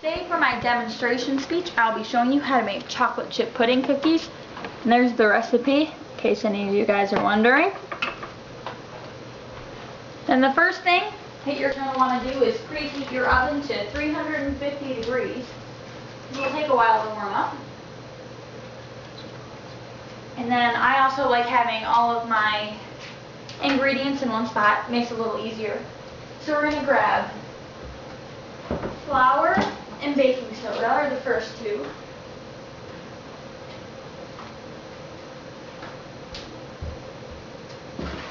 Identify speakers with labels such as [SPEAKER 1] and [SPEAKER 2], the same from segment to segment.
[SPEAKER 1] Today for my demonstration speech, I'll be showing you how to make chocolate chip pudding cookies. And there's the recipe, in case any of you guys are wondering. And the first thing that you're going to want to do is preheat your oven to 350 degrees. It will take a while to warm up. And then I also like having all of my ingredients in one spot. It makes it a little easier. So we're going to grab flour and baking soda are the first two.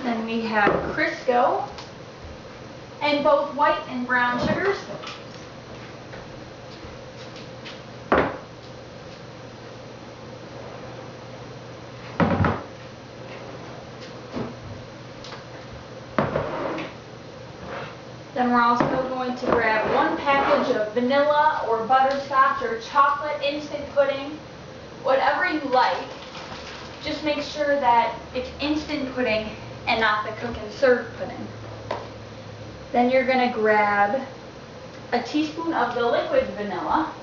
[SPEAKER 1] Then we have Crisco and both white and brown sugars. Then we're also going to grab one package of vanilla or butterscotch or chocolate instant pudding, whatever you like. Just make sure that it's instant pudding and not the cook and serve pudding. Then you're going to grab a teaspoon of the liquid vanilla.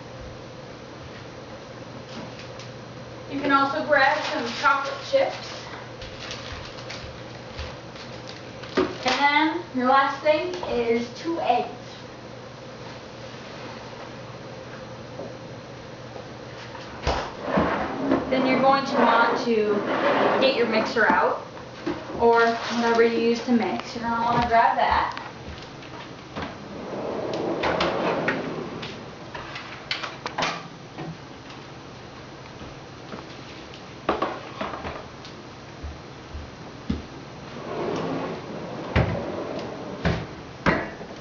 [SPEAKER 1] You can also grab some chocolate chips. And then your last thing is 2 eggs. Then you're going to want to get your mixer out, or whatever you use to mix. You're going to want to grab that.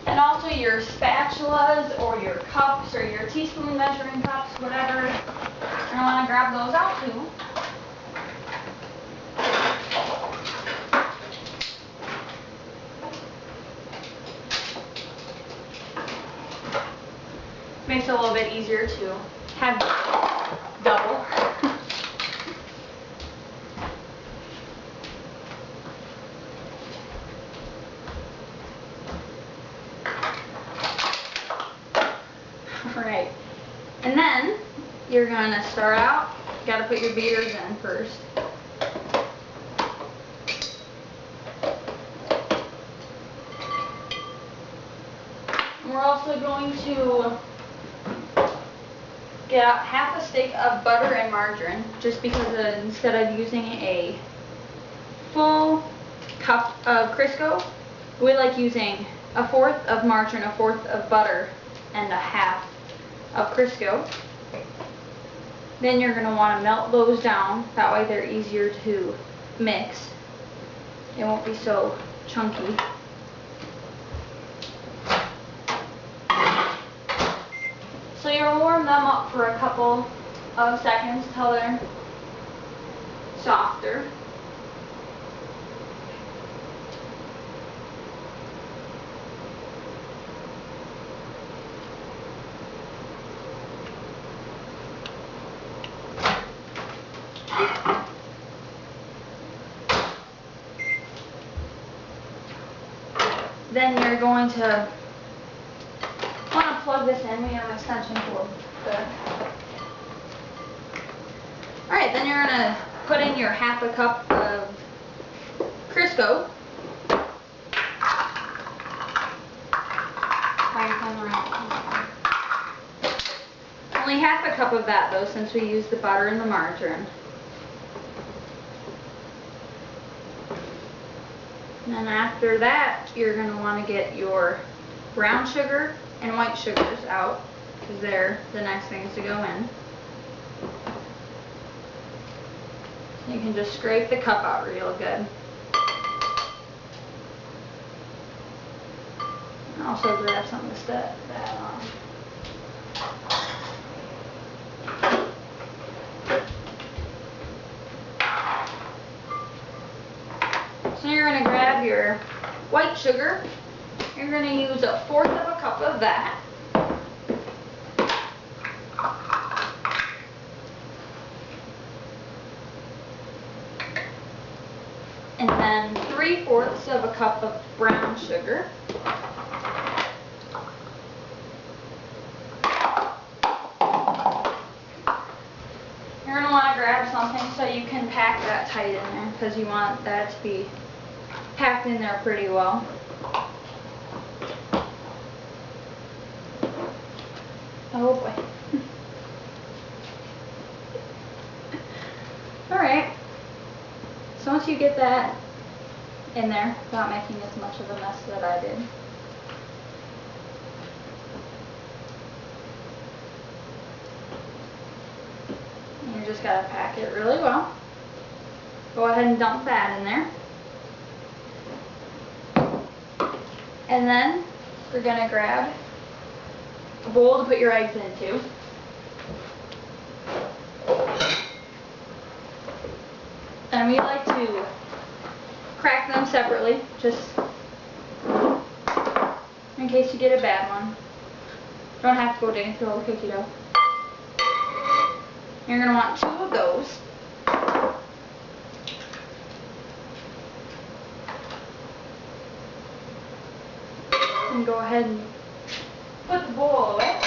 [SPEAKER 1] And also your spatulas or your cups or your teaspoon measuring cups, whatever. You're going to want to grab those out too. Makes it a little bit easier to have double. Alright, and then you're going to start out, you got to put your beaters in first. And we're also going to get out half a stick of butter and margarine, just because instead of using a full cup of Crisco, we like using 1/4 of margarine, 1/4 of butter, and 1/2 of Crisco. Then you're going to want to melt those down, that way they're easier to mix. It won't be so chunky. So you'll warm them up for a couple of seconds till they're softer. Then you're going to want to plug this in. We have an extension cord there. Alright, then you're going to put in your 1/2 cup of Crisco. Only 1/2 cup of that though, since we used the butter and the margarine. And then after that, you're going to want to get your brown sugar and white sugars out, because they're the next things to go in. You can just scrape the cup out real good. And also grab some to set that on. So you're going to grab your white sugar. You're going to use 1/4 of a cup of that. And then 3/4 of a cup of brown sugar. something so you can pack that tight in there, because you want that to be packed in there pretty well. Oh boy. Alright, so once you get that in there without making as much of a mess that I did, you just gotta pack it really well. Go ahead and dump that in there. And then we're gonna grab a bowl to put your eggs into. And we like to crack them separately, just in case you get a bad one. Don't have to go digging through all the cookie dough. You're going to want 2 of those. And go ahead and put the bowl away.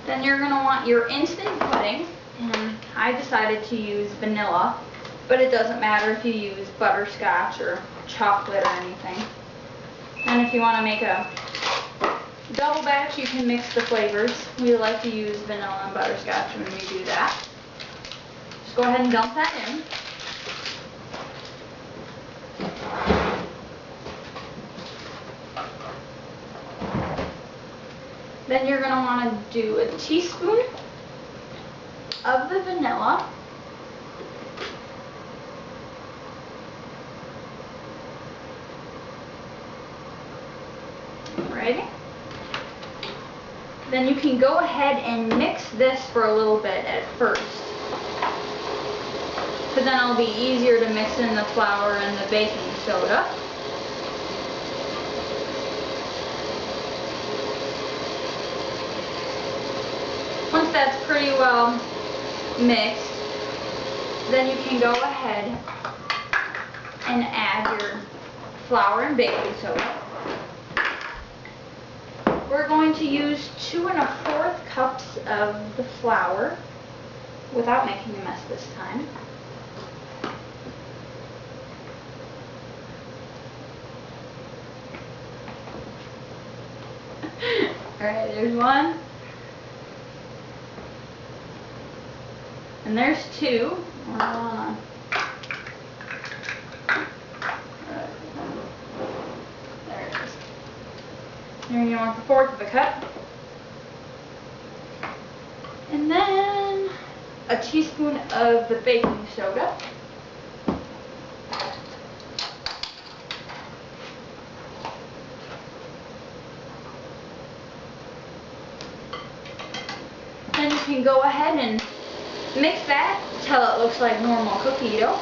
[SPEAKER 1] Then you're going to want your instant pudding, and I decided to use vanilla, but it doesn't matter if you use butterscotch or chocolate or anything. And if you want to make a double batch, you can mix the flavors. We like to use vanilla and butterscotch when we do that. Just go ahead and dump that in. Then you're going to want to do a teaspoon of the vanilla. Alrighty. Then you can go ahead and mix this for a little bit at first. But then it'll be easier to mix in the flour and the baking soda. Once that's pretty well mixed, then you can go ahead and add your flour and baking soda. We're going to use 2 1/4 cups of the flour without making a mess this time. Alright, there's 1. And there's 2. There it is. Then you want 1/4 of a cup. And then a teaspoon of the baking soda. Then you can go ahead and mix that till it looks like normal cookie dough.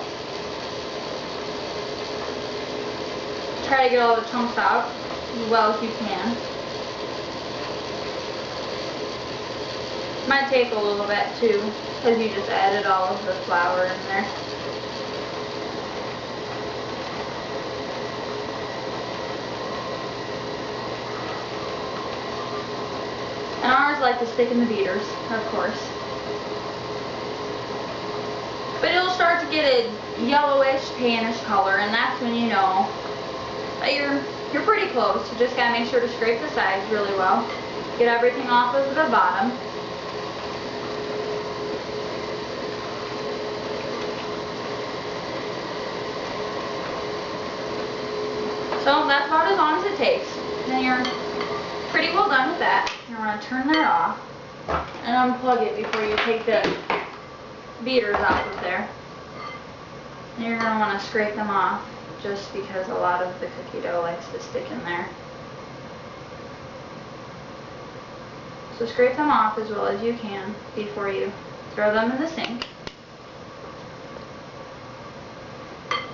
[SPEAKER 1] Try to get all the chunks out as well as you can. Might take a little bit too, because you just added all of the flour in there. And ours like to stick in the beaters, of course. But it'll start to get a yellowish, tannish color, and that's when you know that you're pretty close. You just gotta make sure to scrape the sides really well. Get everything off of the bottom. So that's about as long as it takes. Then you're pretty well done with that. You're gonna turn that off and unplug it before you take the beaters off of there. And you're going to want to scrape them off just because a lot of the cookie dough likes to stick in there. So scrape them off as well as you can before you throw them in the sink.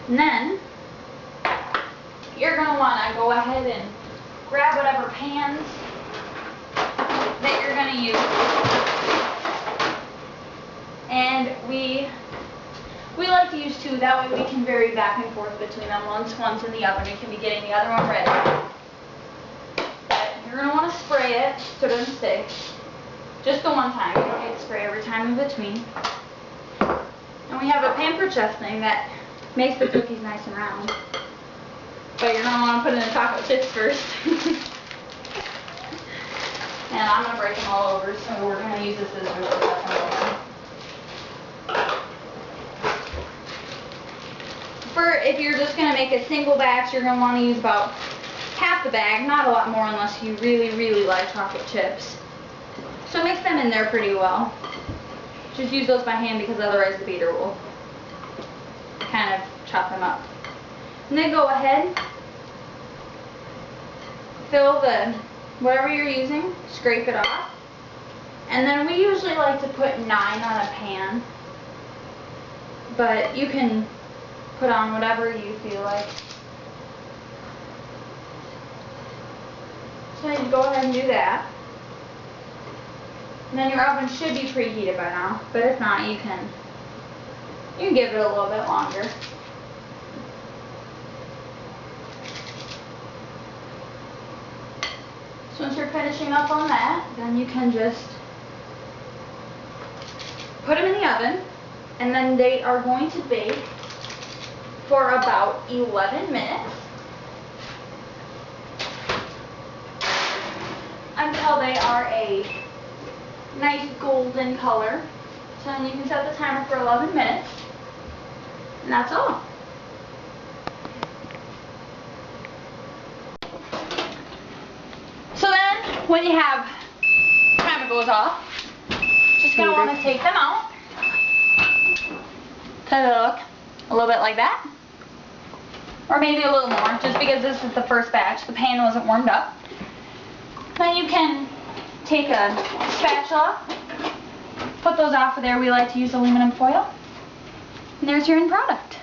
[SPEAKER 1] And then you're going to want to go ahead and grab whatever pans that you're going to use. And we like to use 2, that way we can vary back and forth between them. Once one's in the oven, we can be getting the other one ready. But you're going to want to spray it so it doesn't stick. Just the one time. You don't need to spray every time in between. And we have a Pampered Chef thing that makes the cookies nice and round. But you're going to want to put in the chocolate chips first. And I'm going to break them all over, so we're going to use the scissors to cut them open. If you're just going to make a single batch, you're going to want to use about half the bag, not a lot more unless you really, really like chocolate chips. So mix them in there pretty well. Just use those by hand because otherwise the beater will kind of chop them up. And then go ahead, fill the whatever you're using, scrape it off. And then we usually like to put 9 on a pan, but you can put on whatever you feel like. So you go ahead and do that. And then your oven should be preheated by now, but if not, you can give it a little bit longer. So once you're finishing up on that, then you can just put them in the oven, and then they are going to bake for about 11 minutes until they are a nice golden color. So then you can set the timer for 11 minutes, and that's all. So then, when you have timer goes off, just gonna want to take them out. Cut it look a little bit like that, or maybe a little more, just because this is the first batch. The pan wasn't warmed up. Then you can take a spatula, put those off of there. We like to use aluminum foil, and there's your end product.